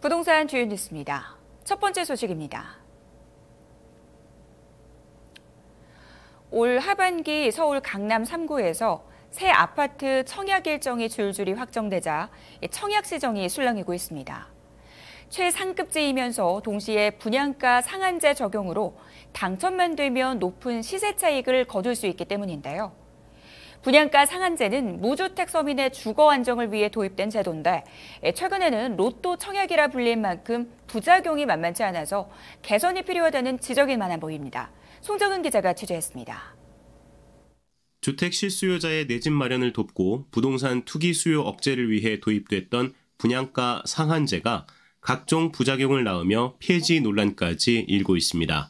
부동산 주요 뉴스입니다. 첫 번째 소식입니다. 올 하반기 서울 강남 3구에서 새 아파트 청약 일정이 줄줄이 확정되자 청약 시정이 술렁이고 있습니다. 최상급제이면서 동시에 분양가 상한제 적용으로 당첨만 되면 높은 시세 차익을 거둘 수 있기 때문인데요. 분양가 상한제는 무주택 서민의 주거 안정을 위해 도입된 제도인데 최근에는 로또 청약이라 불릴 만큼 부작용이 만만치 않아서 개선이 필요하다는 지적이 많아 보입니다. 송정은 기자가 취재했습니다. 주택 실수요자의 내 집 마련을 돕고 부동산 투기 수요 억제를 위해 도입됐던 분양가 상한제가 각종 부작용을 낳으며 폐지 논란까지 일고 있습니다.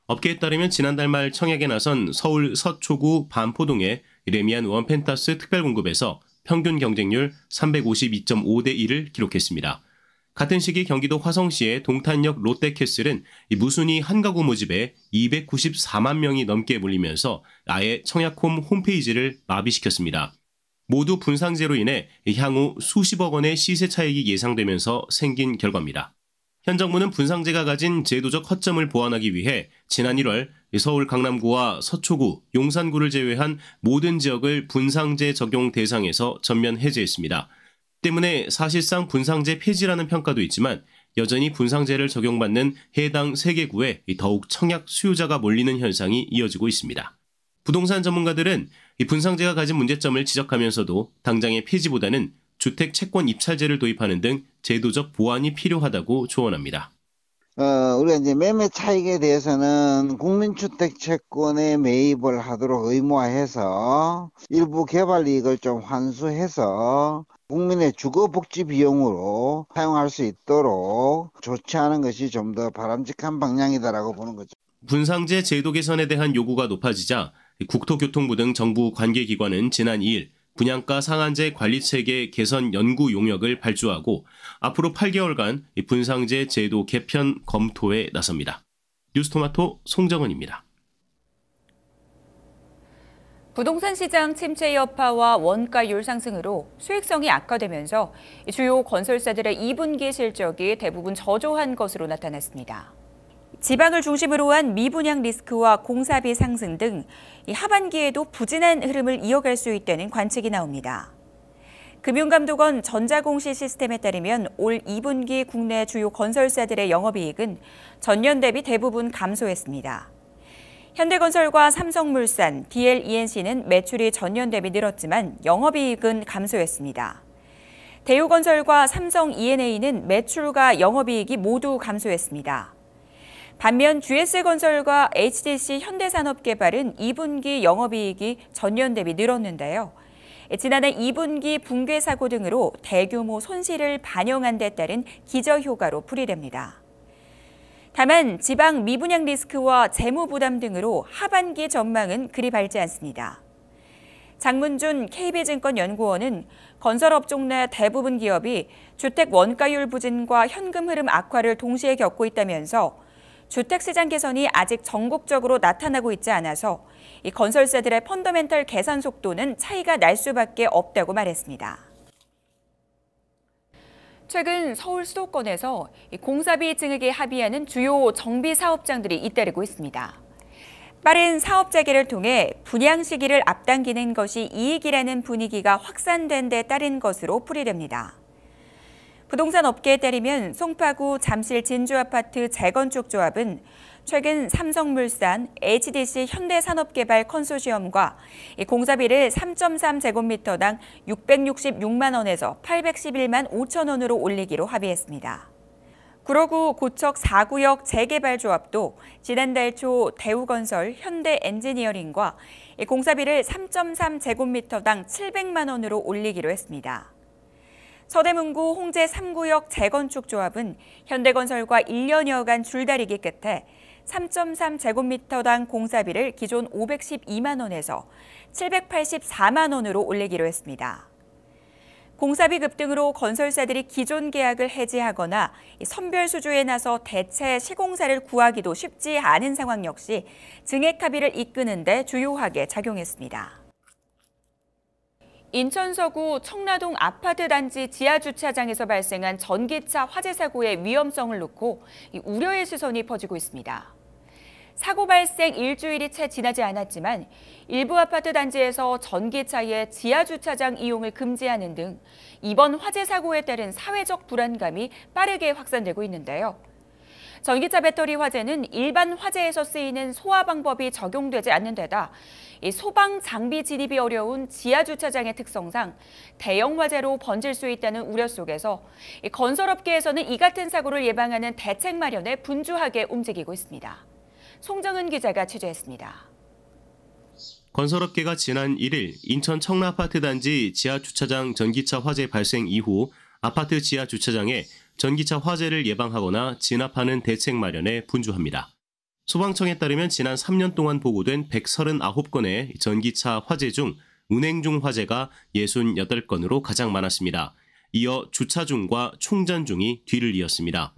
업계에 따르면 지난달 말 청약에 나선 서울 서초구 반포동의 레미안 원펜타스 특별공급에서 평균 경쟁률 352.5대 1을 기록했습니다. 같은 시기 경기도 화성시의 동탄역 롯데캐슬은 무순위 한 가구 모집에 294만 명이 넘게 몰리면서 아예 청약홈 홈페이지를 마비시켰습니다. 모두 분상제로 인해 향후 수십억 원의 시세 차익이 예상되면서 생긴 결과입니다. 현 정부는 분상제가 가진 제도적 허점을 보완하기 위해 지난 1월 서울 강남구와 서초구, 용산구를 제외한 모든 지역을 분상제 적용 대상에서 전면 해제했습니다. 때문에 사실상 분상제 폐지라는 평가도 있지만 여전히 분상제를 적용받는 해당 3개 구에 더욱 청약 수요자가 몰리는 현상이 이어지고 있습니다. 부동산 전문가들은 이 분상제가 가진 문제점을 지적하면서도 당장의 폐지보다는 주택 채권 입찰제를 도입하는 등 제도적 보완이 필요하다고 조언합니다. 우리가 이제 매매 차익에 대해서는 국민주택 채권에 매입을 하도록 의무화해서 일부 개발 이익을 좀 환수해서 국민의 주거 복지 비용으로 사용할 수 있도록 조치하는 것이 좀 더 바람직한 방향이다라고 보는 거죠. 분상제 제도 개선에 대한 요구가 높아지자 국토교통부 등 정부 관계기관은 지난 2일 분양가 상한제 관리체계 개선 연구 용역을 발주하고 앞으로 8개월간 분상제 제도 개편 검토에 나섭니다. 뉴스토마토 송정은입니다. 부동산 시장 침체 여파와 원가율 상승으로 수익성이 악화되면서 주요 건설사들의 2분기 실적이 대부분 저조한 것으로 나타났습니다. 지방을 중심으로 한 미분양 리스크와 공사비 상승 등 하반기에도 부진한 흐름을 이어갈 수 있다는 관측이 나옵니다. 금융감독원 전자공시 시스템에 따르면 올 2분기 국내 주요 건설사들의 영업이익은 전년 대비 대부분 감소했습니다. 현대건설과 삼성물산, DLENC는 매출이 전년 대비 늘었지만 영업이익은 감소했습니다. 대우건설과 삼성 E&A는 매출과 영업이익이 모두 감소했습니다. 반면 GS건설과 HDC 현대산업개발은 2분기 영업이익이 전년 대비 늘었는데요. 지난해 2분기 붕괴 사고 등으로 대규모 손실을 반영한 데 따른 기저효과로 풀이됩니다. 다만 지방 미분양 리스크와 재무 부담 등으로 하반기 전망은 그리 밝지 않습니다. 장문준 KB증권연구원은 건설업종 내 대부분 기업이 주택 원가율 부진과 현금 흐름 악화를 동시에 겪고 있다면서 주택시장 개선이 아직 전국적으로 나타나고 있지 않아서 이 건설사들의 펀더멘털 개선 속도는 차이가 날 수밖에 없다고 말했습니다. 최근 서울 수도권에서 공사비 증액에 합의하는 주요 정비 사업장들이 잇따르고 있습니다. 빠른 사업 재개를 통해 분양 시기를 앞당기는 것이 이익이라는 분위기가 확산된 데 따른 것으로 풀이됩니다. 부동산 업계에 따르면 송파구 잠실 진주아파트 재건축 조합은 최근 삼성물산, HDC 현대산업개발 컨소시엄과 공사비를 3.3제곱미터당 666만 원에서 811만 5천 원으로 올리기로 합의했습니다. 구로구 고척 4구역 재개발 조합도 지난달 초 대우건설, 현대엔지니어링과 공사비를 3.3제곱미터당 700만 원으로 올리기로 했습니다. 서대문구 홍제 3구역 재건축 조합은 현대건설과 1년여간 줄다리기 끝에 3.3제곱미터당 공사비를 기존 512만 원에서 784만 원으로 올리기로 했습니다. 공사비 급등으로 건설사들이 기존 계약을 해지하거나 선별 수주에 나서 대체 시공사를 구하기도 쉽지 않은 상황 역시 증액 합의를 이끄는 데 주요하게 작용했습니다. 인천 서구 청라동 아파트 단지 지하 주차장에서 발생한 전기차 화재 사고의 위험성을 놓고 우려의 시선이 퍼지고 있습니다. 사고 발생 일주일이 채 지나지 않았지만 일부 아파트 단지에서 전기차의 지하 주차장 이용을 금지하는 등 이번 화재 사고에 따른 사회적 불안감이 빠르게 확산되고 있는데요. 전기차 배터리 화재는 일반 화재에서 쓰이는 소화 방법이 적용되지 않는 데다 이 소방 장비 진입이 어려운 지하 주차장의 특성상 대형 화재로 번질 수 있다는 우려 속에서 건설업계에서는 이 같은 사고를 예방하는 대책 마련에 분주하게 움직이고 있습니다. 송정은 기자가 취재했습니다. 건설업계가 지난 1일 인천 청라아파트 단지 지하 주차장 전기차 화재 발생 이후 아파트 지하 주차장에 전기차 화재를 예방하거나 진압하는 대책 마련에 분주합니다. 소방청에 따르면 지난 3년 동안 보고된 139건의 전기차 화재 중 운행 중 화재가 68건으로 가장 많았습니다. 이어 주차 중과 충전 중이 뒤를 이었습니다.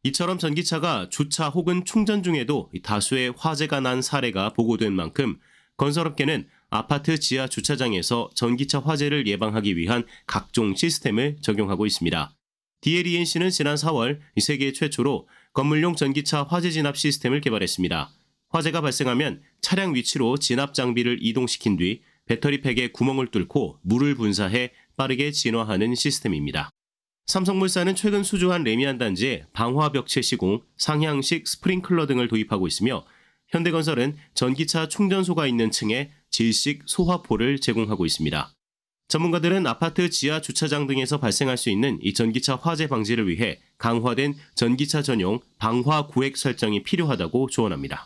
이처럼 전기차가 주차 혹은 충전 중에도 다수의 화재가 난 사례가 보고된 만큼 건설업계는 아파트 지하 주차장에서 전기차 화재를 예방하기 위한 각종 시스템을 적용하고 있습니다. DLENC는 지난 4월 세계 최초로 건물용 전기차 화재 진압 시스템을 개발했습니다. 화재가 발생하면 차량 위치로 진압 장비를 이동시킨 뒤 배터리팩에 구멍을 뚫고 물을 분사해 빠르게 진화하는 시스템입니다. 삼성물산은 최근 수주한 레미안 단지에 방화벽체 시공, 상향식 스프링클러 등을 도입하고 있으며 현대건설은 전기차 충전소가 있는 층에 질식 소화포를 제공하고 있습니다. 전문가들은 아파트 지하 주차장 등에서 발생할 수 있는 이 전기차 화재 방지를 위해 강화된 전기차 전용 방화 구획 설정이 필요하다고 조언합니다.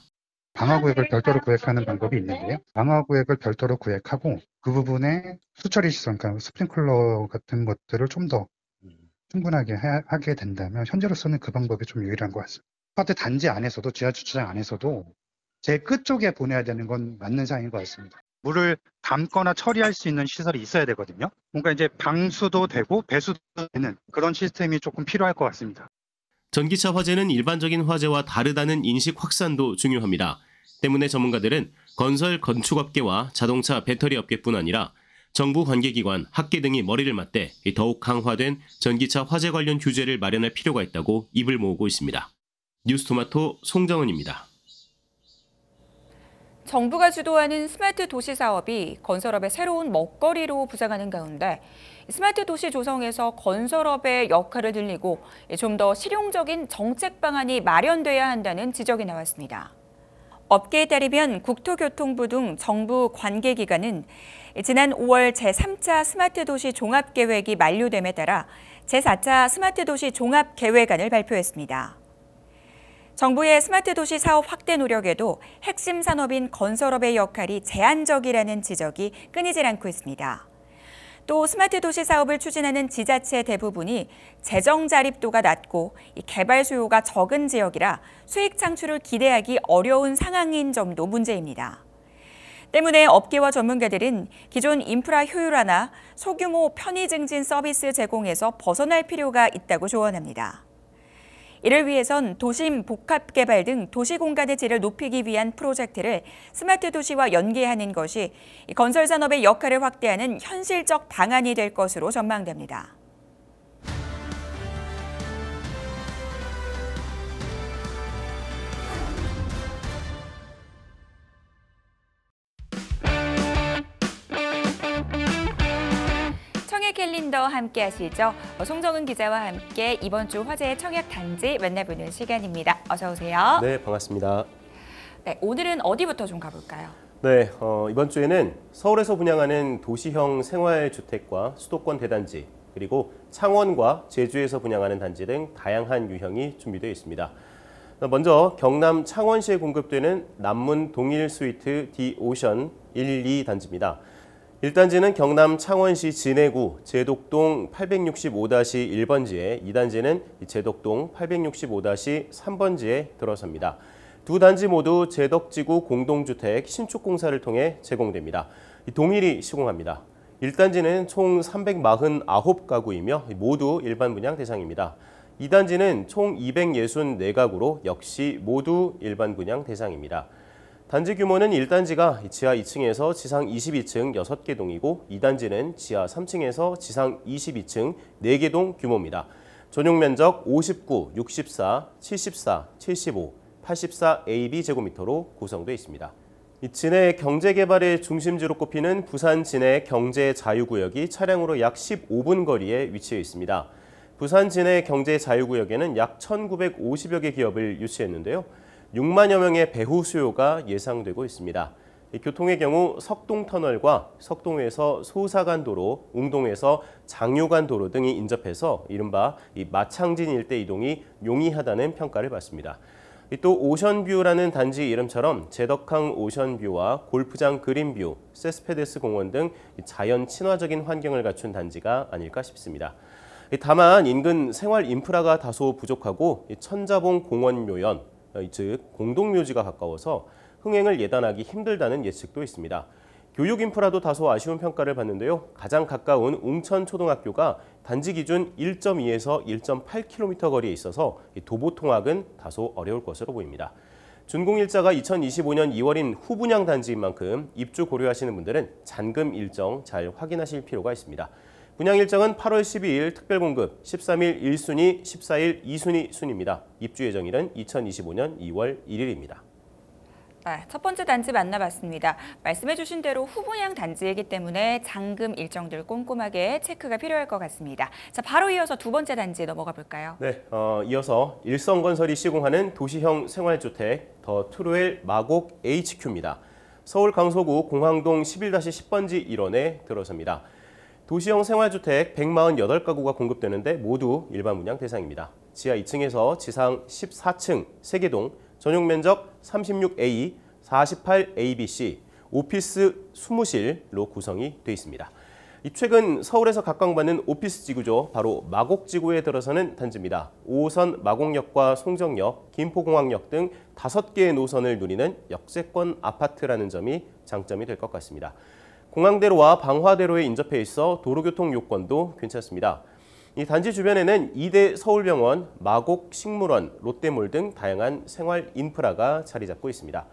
방화구역을 별도로 구획하는 방법이 있는데요. 방화구역을 별도로 구획하고 그 부분에 수처리 시설, 그러니까 스프링클러 같은 것들을 좀 더 충분하게 하게 된다면 현재로서는 그 방법이 좀 유일한 것 같습니다. 아파트 단지 안에서도 지하 주차장 안에서도 제 끝쪽에 보내야 되는 건 맞는 사항인 것 같습니다. 물을 담거나 처리할 수 있는 시설이 있어야 되거든요. 뭔가 이제 방수도 되고 배수도 되는 그런 시스템이 조금 필요할 것 같습니다. 전기차 화재는 일반적인 화재와 다르다는 인식 확산도 중요합니다. 때문에 전문가들은 건설 건축업계와 자동차 배터리 업계뿐 아니라 정부 관계기관, 학계 등이 머리를 맞대 더욱 강화된 전기차 화재 관련 규제를 마련할 필요가 있다고 입을 모으고 있습니다. 뉴스토마토 송정은입니다. 정부가 주도하는 스마트 도시 사업이 건설업의 새로운 먹거리로 부상하는 가운데 스마트 도시 조성에서 건설업의 역할을 늘리고 좀 더 실용적인 정책 방안이 마련돼야 한다는 지적이 나왔습니다. 업계에 따르면 국토교통부 등 정부 관계기관은 지난 5월 제3차 스마트 도시 종합계획이 만료됨에 따라 제4차 스마트 도시 종합계획안을 발표했습니다. 정부의 스마트 도시 사업 확대 노력에도 핵심 산업인 건설업의 역할이 제한적이라는 지적이 끊이질 않고 있습니다. 또 스마트 도시 사업을 추진하는 지자체 대부분이 재정 자립도가 낮고 개발 수요가 적은 지역이라 수익 창출을 기대하기 어려운 상황인 점도 문제입니다. 때문에 업계와 전문가들은 기존 인프라 효율화나 소규모 편의 증진 서비스 제공에서 벗어날 필요가 있다고 조언합니다. 이를 위해선 도심 복합 개발 등 도시 공간의 질을 높이기 위한 프로젝트를 스마트 도시와 연계하는 것이 건설 산업의 역할을 확대하는 현실적 방안이 될 것으로 전망됩니다. 청약 캘린더 함께 하시죠. 송정은 기자와 함께 이번 주 화제의 청약 단지 만나보는 시간입니다. 어서 오세요. 네, 반갑습니다. 네, 오늘은 어디부터 좀 가볼까요? 네, 이번 주에는 서울에서 분양하는 도시형 생활주택과 수도권 대단지, 그리고 창원과 제주에서 분양하는 단지 등 다양한 유형이 준비되어 있습니다. 먼저 경남 창원시에 공급되는 남문 동일 스위트 디오션 1, 2 단지입니다. 1단지는 경남 창원시 진해구 제독동 865-1번지에 2단지는 제독동 865-3번지에 들어섭니다. 두 단지 모두 제덕지구 공동주택 신축 공사를 통해 제공됩니다. 동일이 시공합니다. 1단지는 총 349가구이며 모두 일반 분양 대상입니다. 2단지는 총 264가구로 역시 모두 일반 분양 대상입니다. 단지 규모는 1단지가 지하 2층에서 지상 22층 6개 동이고 2단지는 지하 3층에서 지상 22층 4개 동 규모입니다. 전용 면적 59, 64, 74, 75, 84 AB 제곱미터로 구성되어 있습니다. 진해 경제개발의 중심지로 꼽히는 부산 진해 경제자유구역이 차량으로 약 15분 거리에 위치해 있습니다. 부산 진해 경제자유구역에는 약 1,950여 개 기업을 유치했는데요. 6만여 명의 배후 수요가 예상되고 있습니다. 교통의 경우 석동터널과 석동에서 소사간도로, 웅동에서 장요간도로 등이 인접해서 이른바 마창진 일대 이동이 용이하다는 평가를 받습니다. 또 오션뷰라는 단지 이름처럼 제덕항 오션뷰와 골프장 그린뷰, 세스페데스 공원 등 자연 친화적인 환경을 갖춘 단지가 아닐까 싶습니다. 다만 인근 생활 인프라가 다소 부족하고 천자봉 공원묘연, 즉 공동묘지가 가까워서 흥행을 예단하기 힘들다는 예측도 있습니다. 교육 인프라도 다소 아쉬운 평가를 받는데요. 가장 가까운 웅천초등학교가 단지 기준 1.2에서 1.8km 거리에 있어서 도보 통학은 다소 어려울 것으로 보입니다. 준공일자가 2025년 2월인 후분양 단지인 만큼 입주 고려하시는 분들은 잔금 일정 잘 확인하실 필요가 있습니다. 분양 일정은 8월 12일 특별공급, 13일 1순위, 14일 2순위 순입니다. 입주 예정일은 2025년 2월 1일입니다. 첫 번째 단지 만나봤습니다. 말씀해 주신 대로 후분양 단지이기 때문에 잔금 일정들 꼼꼼하게 체크가 필요할 것 같습니다. 자, 바로 이어서 두 번째 단지 넘어가 볼까요? 네, 이어서 일성건설이 시공하는 도시형 생활주택 더 트루엘 마곡 HQ입니다. 서울 강서구 공항동 11-10번지 1원에 들어섭니다. 도시형 생활주택 148가구가 공급되는데 모두 일반 분양 대상입니다. 지하 2층에서 지상 14층 3개 동, 전용 면적 36A, 48ABC, 오피스 20실로 구성이 되어 있습니다. 최근 서울에서 각광받는 오피스 지구죠. 바로 마곡지구에 들어서는 단지입니다. 5호선 마곡역과 송정역, 김포공항역 등 5개의 노선을 누리는 역세권 아파트라는 점이 장점이 될 것 같습니다. 공항대로와 방화대로에 인접해 있어 도로교통 요건도 괜찮습니다. 이 단지 주변에는 이대 서울병원, 마곡식물원, 롯데몰 등 다양한 생활 인프라가 자리 잡고 있습니다.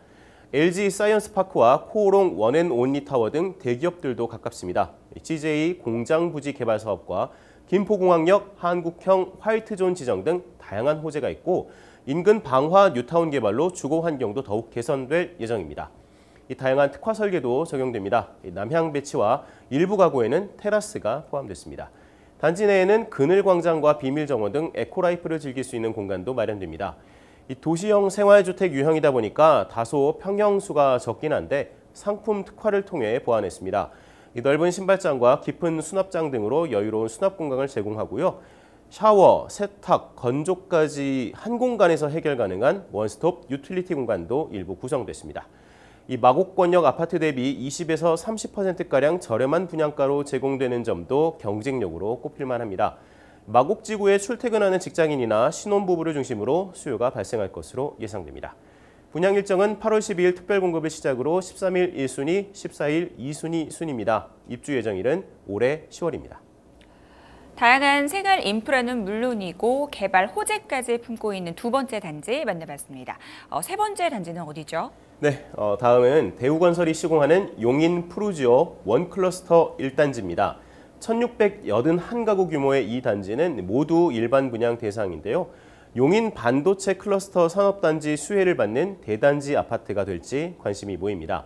LG 사이언스파크와 코오롱 원앤온리타워 등 대기업들도 가깝습니다. CJ 공장부지 개발 사업과 김포공항역, 한국형 화이트존 지정 등 다양한 호재가 있고 인근 방화 뉴타운 개발로 주거 환경도 더욱 개선될 예정입니다. 이 다양한 특화 설계도 적용됩니다. 남향 배치와 일부 가구에는 테라스가 포함됐습니다. 단지 내에는 그늘광장과 비밀정원 등 에코라이프를 즐길 수 있는 공간도 마련됩니다. 이 도시형 생활주택 유형이다 보니까 다소 평형수가 적긴 한데 상품 특화를 통해 보완했습니다. 이 넓은 신발장과 깊은 수납장 등으로 여유로운 수납 공간을 제공하고요. 샤워, 세탁, 건조까지 한 공간에서 해결 가능한 원스톱 유틸리티 공간도 일부 구성됐습니다. 이 마곡권역 아파트 대비 20에서 30%가량 저렴한 분양가로 제공되는 점도 경쟁력으로 꼽힐만 합니다. 마곡지구에 출퇴근하는 직장인이나 신혼부부를 중심으로 수요가 발생할 것으로 예상됩니다. 분양 일정은 8월 12일 특별공급을 시작으로 13일 1순위, 14일 2순위 순입니다. 입주 예정일은 올해 10월입니다. 다양한 생활 인프라는 물론이고 개발 호재까지 품고 있는 두 번째 단지 만나봤습니다. 세 번째 단지는 어디죠? 네, 다음은 대우건설이 시공하는 용인 푸르지오 원클러스터 1단지입니다. 1,681가구 규모의 이 단지는 모두 일반 분양 대상인데요. 용인 반도체 클러스터 산업단지 수혜를 받는 대단지 아파트가 될지 관심이 모입니다.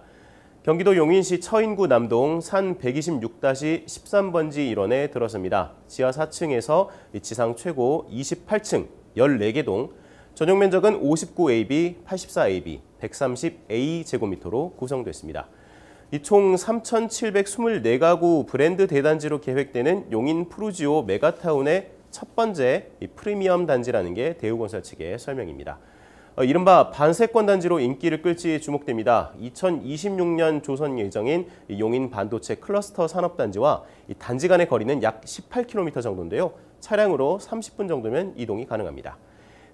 경기도 용인시 처인구 남동 산 126-13번지 1원에 들어섭니다. 지하 4층에서 지상 최고 28층 14개 동, 전용 면적은 59AB, 84AB, 130A 제곱미터로 구성됐습니다. 이 총 3,724가구 브랜드 대단지로 계획되는 용인 푸르지오 메가타운의 첫 번째 프리미엄 단지라는 게 대우건설 측의 설명입니다. 이른바 반세권 단지로 인기를 끌지 주목됩니다. 2026년 조선 예정인 용인 반도체 클러스터 산업단지와 이 단지 간의 거리는 약 18km 정도인데요. 차량으로 30분 정도면 이동이 가능합니다.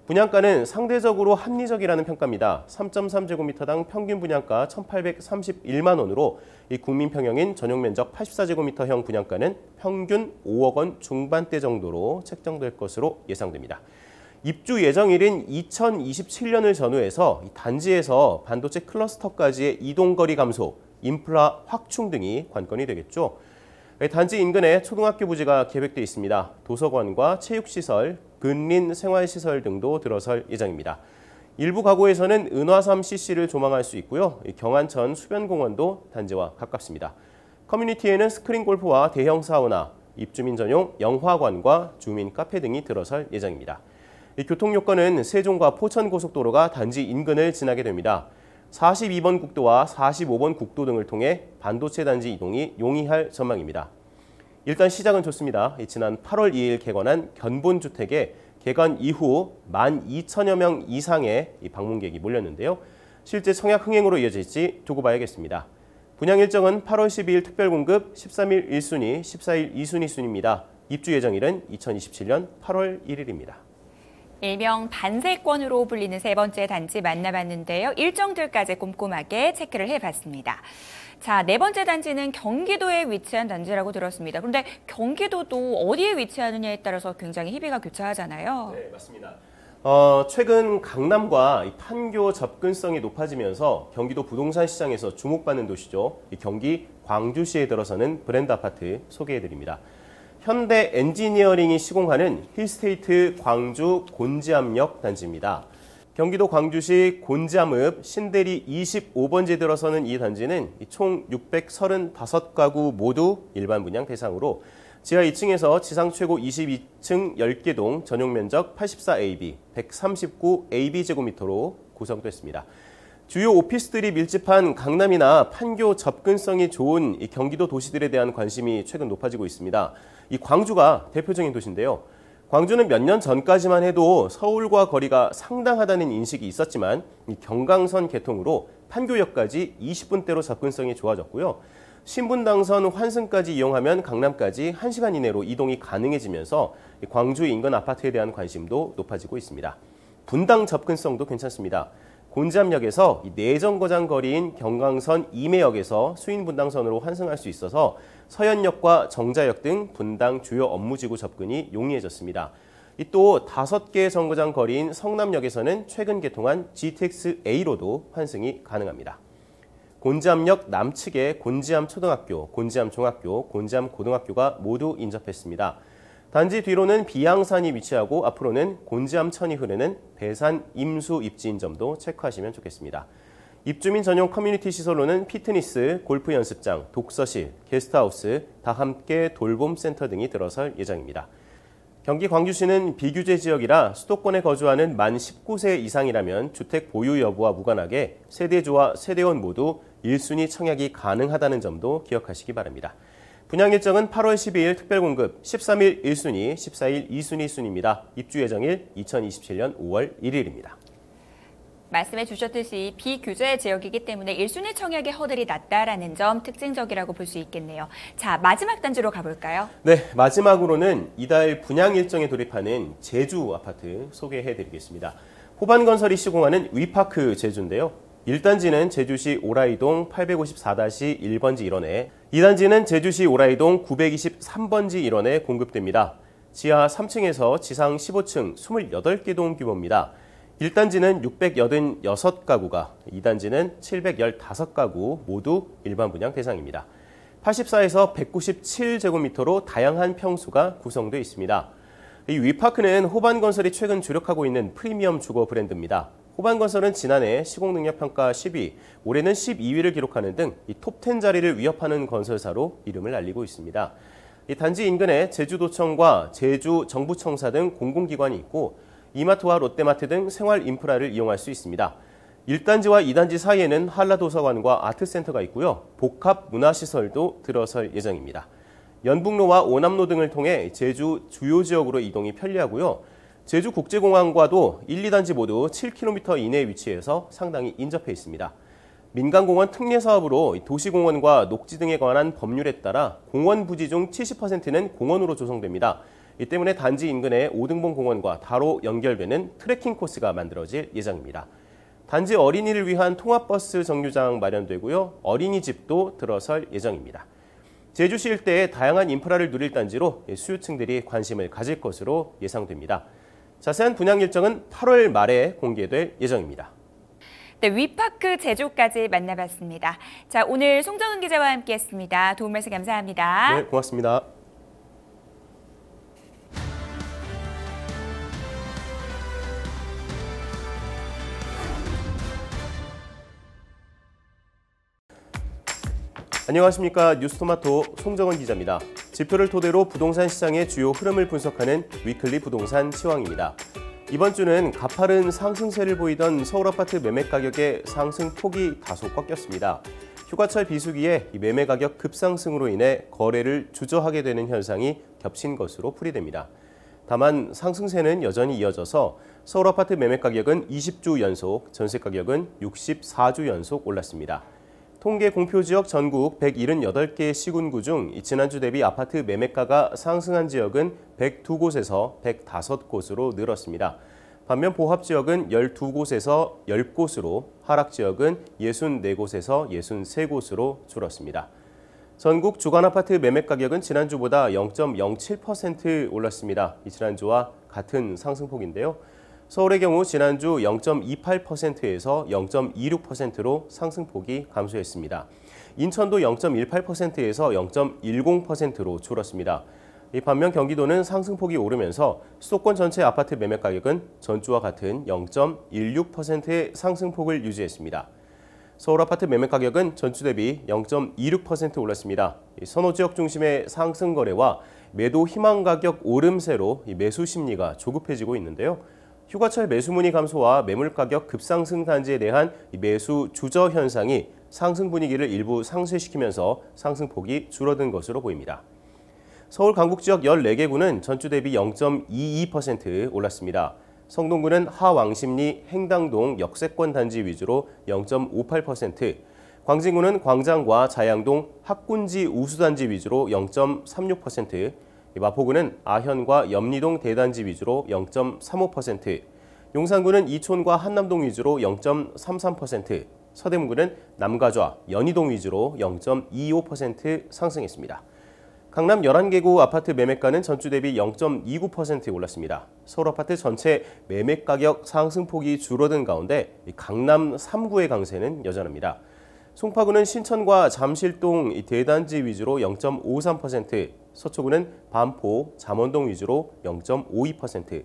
분양가는 상대적으로 합리적이라는 평가입니다. 3.3제곱미터당 평균 분양가 1,831만 원으로 이 국민평형인 전용 면적 84제곱미터형 분양가는 평균 5억 원 중반대 정도로 책정될 것으로 예상됩니다. 입주 예정일인 2027년을 전후해서 단지에서 반도체 클러스터까지의 이동거리 감소, 인프라 확충 등이 관건이 되겠죠. 단지 인근에 초등학교 부지가 계획돼 있습니다. 도서관과 체육시설, 근린 생활시설 등도 들어설 예정입니다. 일부 가구에서는 은화섬 CC를 조망할 수 있고요. 경안천 수변공원도 단지와 가깝습니다. 커뮤니티에는 스크린 골프와 대형 사우나, 입주민 전용 영화관과 주민 카페 등이 들어설 예정입니다. 교통 요건은 세종과 포천고속도로가 단지 인근을 지나게 됩니다. 42번 국도와 45번 국도 등을 통해 반도체 단지 이동이 용이할 전망입니다. 일단 시작은 좋습니다. 지난 8월 2일 개관한 견본주택에 개관 이후 12,000여 명 이상의 방문객이 몰렸는데요. 실제 청약 흥행으로 이어질지 두고 봐야겠습니다. 분양 일정은 8월 12일 특별공급, 13일 1순위, 14일 2순위 순입니다. 입주 예정일은 2027년 8월 1일입니다. 일명 반세권으로 불리는 세 번째 단지 만나봤는데요. 일정들까지 꼼꼼하게 체크를 해봤습니다. 자, 네 번째 단지는 경기도에 위치한 단지라고 들었습니다. 그런데 경기도도 어디에 위치하느냐에 따라서 굉장히 희비가 교차하잖아요. 네, 맞습니다. 최근 강남과 판교 접근성이 높아지면서 경기도 부동산 시장에서 주목받는 도시죠. 경기 광주시에 들어서는 브랜드 아파트 소개해드립니다. 현대 엔지니어링이 시공하는 힐스테이트 광주 곤지암역 단지입니다. 경기도 광주시 곤지암읍 신대리 25번지에 들어서는 이 단지는 총 635가구 모두 일반 분양 대상으로 지하 2층에서 지상 최고 22층 10개 동 전용 면적 84AB, 139AB 제곱미터로 구성됐습니다. 주요 오피스들이 밀집한 강남이나 판교 접근성이 좋은 이 경기도 도시들에 대한 관심이 최근 높아지고 있습니다. 이 광주가 대표적인 도시인데요. 광주는 몇 년 전까지만 해도 서울과 거리가 상당하다는 인식이 있었지만 이 경강선 개통으로 판교역까지 20분대로 접근성이 좋아졌고요. 신분당선 환승까지 이용하면 강남까지 1시간 이내로 이동이 가능해지면서 광주 인근 아파트에 대한 관심도 높아지고 있습니다. 분당 접근성도 괜찮습니다. 곤지암역에서 내정거장 거리인 경강선 임해역에서 수인분당선으로 환승할 수 있어서 서현역과 정자역 등 분당 주요 업무지구 접근이 용이해졌습니다. 또 5개 정거장 거리인 성남역에서는 최근 개통한 GTX-A로도 환승이 가능합니다. 곤지암역 남측에 곤지암 초등학교, 곤지암 중학교, 곤지암 고등학교가 모두 인접했습니다. 단지 뒤로는 비양산이 위치하고 앞으로는 곤지암천이 흐르는 배산 임수 입지인 점도 체크하시면 좋겠습니다. 입주민 전용 커뮤니티 시설로는 피트니스, 골프 연습장, 독서실, 게스트하우스, 다 함께 돌봄센터 등이 들어설 예정입니다. 경기 광주시는 비규제 지역이라 수도권에 거주하는 만 19세 이상이라면 주택 보유 여부와 무관하게 세대주와 세대원 모두 1순위 청약이 가능하다는 점도 기억하시기 바랍니다. 분양 일정은 8월 12일 특별공급, 13일 1순위, 14일 2순위 순입니다. 입주 예정일 2027년 5월 1일입니다. 말씀해 주셨듯이 비규제 지역이기 때문에 1순위 청약의 허들이 낮다라는 점 특징적이라고 볼 수 있겠네요. 자, 마지막 단지로 가볼까요? 네, 마지막으로는 이달 분양 일정에 돌입하는 제주 아파트 소개해드리겠습니다. 호반건설이 시공하는 위파크 제주인데요. 1단지는 제주시 오라이동 854-1번지 1원에, 2단지는 제주시 오라이동 923번지 1원에 공급됩니다. 지하 3층에서 지상 15층 28개 동 규모입니다. 1단지는 686가구가, 2단지는 715가구 모두 일반 분양 대상입니다. 84에서 197제곱미터로 다양한 평수가 구성되어 있습니다. 이 위파크는 호반건설이 최근 주력하고 있는 프리미엄 주거 브랜드입니다. 호반건설은 지난해 시공능력평가 10위, 올해는 12위를 기록하는 등 톱10 자리를 위협하는 건설사로 이름을 알리고 있습니다. 이 단지 인근에 제주도청과 제주정부청사 등 공공기관이 있고 이마트와 롯데마트 등 생활 인프라를 이용할 수 있습니다. 1단지와 2단지 사이에는 한라도서관과 아트센터가 있고요. 복합 문화시설도 들어설 예정입니다. 연북로와 오남로 등을 통해 제주 주요 지역으로 이동이 편리하고요. 제주국제공항과도 1, 2단지 모두 7km 이내에 위치해서 상당히 인접해 있습니다. 민간공원 특례사업으로 도시공원과 녹지 등에 관한 법률에 따라 공원 부지 중 70%는 공원으로 조성됩니다. 이 때문에 단지 인근의 오등봉 공원과 다로 연결되는 트레킹 코스가 만들어질 예정입니다. 단지 어린이를 위한 통합버스 정류장 마련되고요. 어린이집도 들어설 예정입니다. 제주시 일대에 다양한 인프라를 누릴 단지로 수요층들이 관심을 가질 것으로 예상됩니다. 자세한 분양 일정은 8월 말에 공개될 예정입니다. 네, 위파크 제조까지 만나봤습니다. 자, 오늘 송정은 기자와 함께했습니다. 도움 말씀 감사합니다. 네, 고맙습니다. 안녕하십니까. 뉴스토마토 송정은 기자입니다. 지표를 토대로 부동산 시장의 주요 흐름을 분석하는 위클리 부동산 시황입니다. 이번 주는 가파른 상승세를 보이던 서울 아파트 매매 가격의 상승폭이 다소 꺾였습니다. 휴가철 비수기에 매매 가격 급상승으로 인해 거래를 주저하게 되는 현상이 겹친 것으로 풀이됩니다. 다만 상승세는 여전히 이어져서 서울 아파트 매매 가격은 20주 연속, 전세 가격은 64주 연속 올랐습니다. 통계 공표 지역 전국 178개 시군구 중 지난주 대비 아파트 매매가가 상승한 지역은 102곳에서 105곳으로 늘었습니다. 반면 보합 지역은 12곳에서 10곳으로, 하락 지역은 64곳에서 63곳으로 줄었습니다. 전국 주간 아파트 매매 가격은 지난주보다 0.07% 올랐습니다. 지난주와 같은 상승폭인데요. 서울의 경우 지난주 0.28%에서 0.26%로 상승폭이 감소했습니다. 인천도 0.18%에서 0.10%로 줄었습니다. 반면 경기도는 상승폭이 오르면서 수도권 전체 아파트 매매 가격은 전주와 같은 0.16%의 상승폭을 유지했습니다. 서울 아파트 매매 가격은 전주 대비 0.26% 올랐습니다. 선호 지역 중심의 상승 거래와 매도 희망 가격 오름세로 매수 심리가 조급해지고 있는데요. 휴가철 매수문의 감소와 매물 가격 급상승 단지에 대한 매수 주저 현상이 상승 분위기를 일부 상쇄시키면서 상승폭이 줄어든 것으로 보입니다. 서울 강북 지역 14개 구는 전주 대비 0.22% 올랐습니다. 성동구는 하왕십리 행당동 역세권 단지 위주로 0.58%, 광진구는 광장과 자양동 학군지 우수단지 위주로 0.36%, 마포구는 아현과 염리동 대단지 위주로 0.35%, 용산구는 이촌과 한남동 위주로 0.33%, 서대문구는 남가좌, 연희동 위주로 0.25% 상승했습니다. 강남 11개구 아파트 매매가는 전주 대비 0.29% 올랐습니다. 서울 아파트 전체 매매 가격 상승폭이 줄어든 가운데 강남 3구의 강세는 여전합니다. 송파구는 신천과 잠실동 대단지 위주로 0.53%, 서초구는 반포, 잠원동 위주로 0.52%,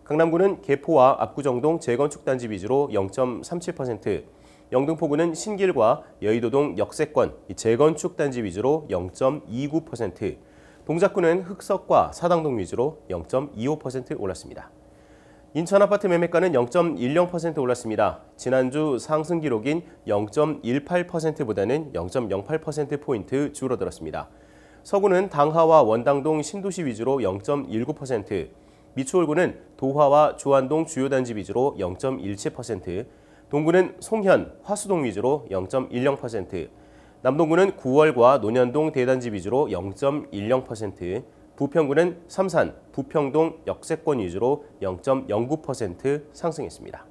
강남구는 개포와 압구정동 재건축 단지 위주로 0.37%, 영등포구는 신길과 여의도동 역세권 재건축 단지 위주로 0.29%, 동작구는 흑석과 사당동 위주로 0.25% 올랐습니다. 인천 아파트 매매가는 0.10% 올랐습니다. 지난주 상승 기록인 0.18%보다는 0.08%포인트 줄어들었습니다. 서구는 당하와 원당동 신도시 위주로 0.19%, 미추홀구는 도화와 주안동 주요 단지 위주로 0.17%, 동구는 송현, 화수동 위주로 0.10%, 남동구는 구월과 논현동 대단지 위주로 0.10%, 부평구는 삼산, 부평동 역세권 위주로 0.09% 상승했습니다.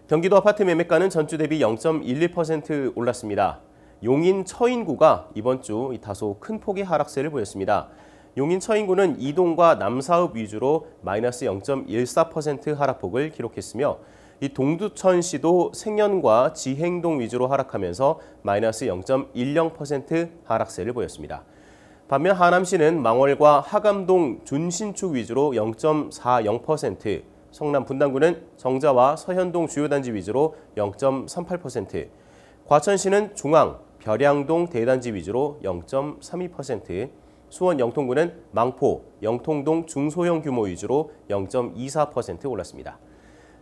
경기도 아파트 매매가는 전주 대비 0.11% 올랐습니다. 용인 처인구가 이번 주 다소 큰 폭의 하락세를 보였습니다. 용인 처인구는 이동과 남사읍 위주로 마이너스 0.14% 하락폭을 기록했으며 이 동두천시도 생년과 지행동 위주로 하락하면서 마이너스 0.10% 하락세를 보였습니다. 반면 하남시는 망월과 하감동 준신축 위주로 0.40%, 성남 분당구는 정자와 서현동 주요 단지 위주로 0.38%, 과천시는 중앙, 벼량동 대단지 위주로 0.32%, 수원 영통구는 망포, 영통동 중소형 규모 위주로 0.24% 올랐습니다.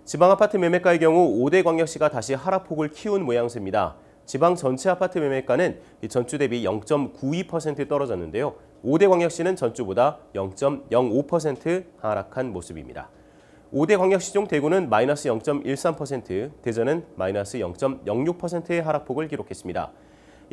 지방아파트 매매가의 경우 5대 광역시가 다시 하락폭을 키운 모양새입니다. 지방 전체 아파트 매매가는 전주 대비 0.92% 떨어졌는데요. 5대 광역시는 전주보다 0.05% 하락한 모습입니다. 5대 광역시 중 대구는 마이너스 0.13%, 대전은 마이너스 0.06%의 하락폭을 기록했습니다.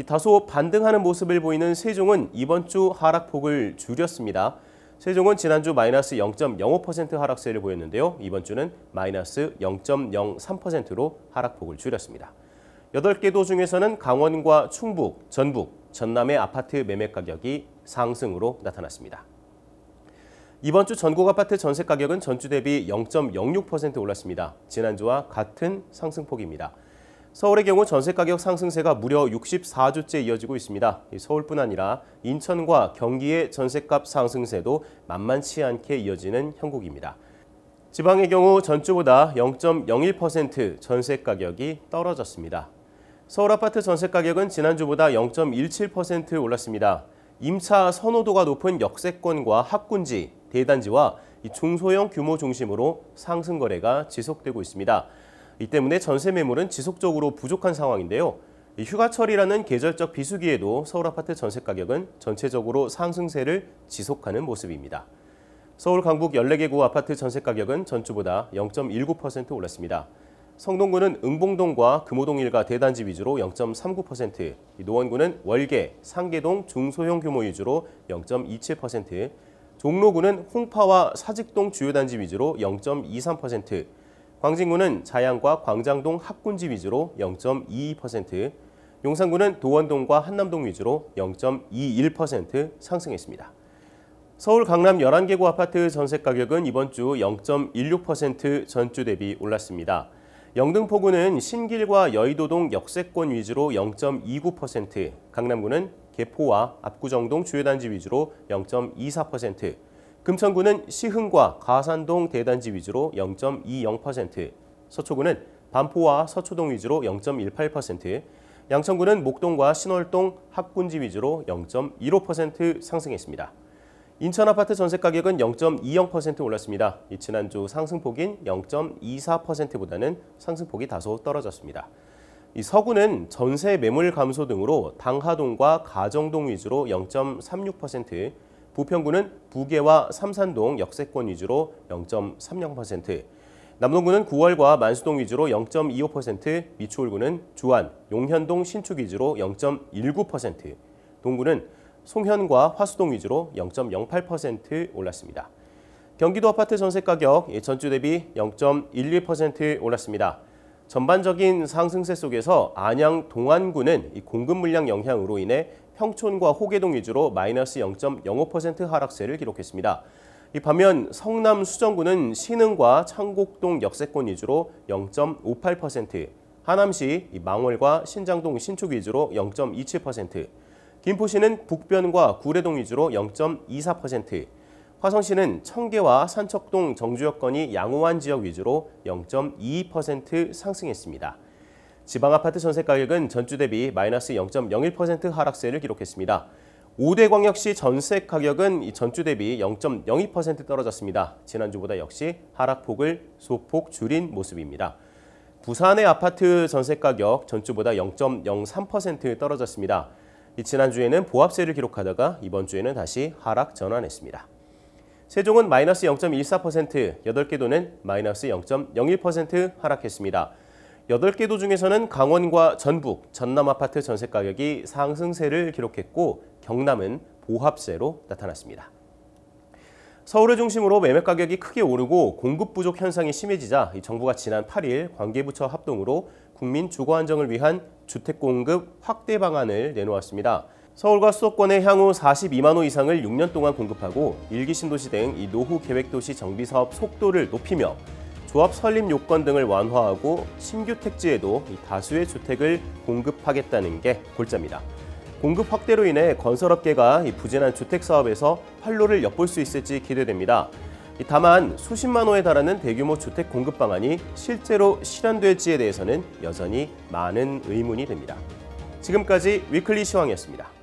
다소 반등하는 모습을 보이는 세종은 이번 주 하락폭을 줄였습니다. 세종은 지난주 마이너스 0.05% 하락세를 보였는데요. 이번 주는 마이너스 0.03%로 하락폭을 줄였습니다. 8개 도 중에서는 강원과 충북, 전북, 전남의 아파트 매매 가격이 상승으로 나타났습니다. 이번 주 전국 아파트 전세 가격은 전주 대비 0.06% 올랐습니다. 지난주와 같은 상승폭입니다. 서울의 경우 전세 가격 상승세가 무려 64주째 이어지고 있습니다. 서울뿐 아니라 인천과 경기의 전세값 상승세도 만만치 않게 이어지는 형국입니다. 지방의 경우 전주보다 0.01% 전세 가격이 떨어졌습니다. 서울 아파트 전세 가격은 지난주보다 0.17% 올랐습니다. 임차 선호도가 높은 역세권과 학군지, 대단지와 중소형 규모 중심으로 상승 거래가 지속되고 있습니다. 이 때문에 전세 매물은 지속적으로 부족한 상황인데요. 휴가철이라는 계절적 비수기에도 서울 아파트 전세 가격은 전체적으로 상승세를 지속하는 모습입니다. 서울 강북 14개 구 아파트 전세 가격은 전주보다 0.19% 올랐습니다. 성동구는 응봉동과 금호동 일가 대단지 위주로 0.39%, 노원구는 월계, 상계동 중소형 규모 위주로 0.27%, 종로구는 홍파와 사직동 주요 단지 위주로 0.23%, 광진구는 자양과 광장동 학군지 위주로 0.22%, 용산구는 도원동과 한남동 위주로 0.21% 상승했습니다. 서울 강남 11개 구 아파트 전세 가격은 이번 주 0.16% 전주 대비 올랐습니다. 영등포구는 신길과 여의도동 역세권 위주로 0.29%, 강남구는 개포와 압구정동 주요 단지 위주로 0.24%, 금천구는 시흥과 가산동 대단지 위주로 0.20%, 서초구는 반포와 서초동 위주로 0.18%, 양천구는 목동과 신월동 학군지 위주로 0.15% 상승했습니다. 인천 아파트 전세 가격은 0.20% 올랐습니다. 지난주 상승폭인 0.24%보다는 상승폭이 다소 떨어졌습니다. 서구는 전세 매물 감소 등으로 당하동과 가정동 위주로 0.36%, 부평구는 부계와 삼산동 역세권 위주로 0.30%, 남동구는 구월과 만수동 위주로 0.25%, 미추홀구는 주안, 용현동 신축 위주로 0.19%, 동구는 송현과 화수동 위주로 0.08% 올랐습니다. 경기도 아파트 전세 가격 전주 대비 0.11% 올랐습니다. 전반적인 상승세 속에서 안양 동안구는 공급 물량 영향으로 인해 평촌과 호계동 위주로 마이너스 0.05% 하락세를 기록했습니다. 반면 성남 수정구는 신흥과 창곡동 역세권 위주로 0.58%, 하남시 망월과 신장동 신축 위주로 0.27%, 김포시는 북변과 구례동 위주로 0.24%, 화성시는 청계와 산척동 정주역권이 양호한 지역 위주로 0.22% 상승했습니다. 지방아파트 전세 가격은 전주 대비 마이너스 0.01% 하락세를 기록했습니다. 5대 광역시 전세 가격은 전주 대비 0.02% 떨어졌습니다. 지난주보다 역시 하락폭을 소폭 줄인 모습입니다. 부산의 아파트 전세 가격 전주보다 0.03% 떨어졌습니다. 지난주에는 보합세를 기록하다가 이번 주에는 다시 하락 전환했습니다. 세종은 마이너스 0.14%, 8개 도는 마이너스 0.01% 하락했습니다. 8개 도 중에서는 강원과 전북, 전남 아파트 전세 가격이 상승세를 기록했고 경남은 보합세로 나타났습니다. 서울을 중심으로 매매 가격이 크게 오르고 공급 부족 현상이 심해지자 정부가 지난 8일 관계부처 합동으로 국민 주거 안정을 위한 주택 공급 확대 방안을 내놓았습니다. 서울과 수도권에 향후 42만 호 이상을 6년 동안 공급하고 1기 신도시 등 노후 계획도시 정비 사업 속도를 높이며 조합 설립 요건 등을 완화하고 신규 택지에도 다수의 주택을 공급하겠다는 게 골자입니다. 공급 확대로 인해 건설업계가 부진한 주택 사업에서 활로를 엿볼 수 있을지 기대됩니다. 다만 수십만 호에 달하는 대규모 주택 공급 방안이 실제로 실현될지에 대해서는 여전히 많은 의문이 됩니다. 지금까지 위클리 시황이었습니다.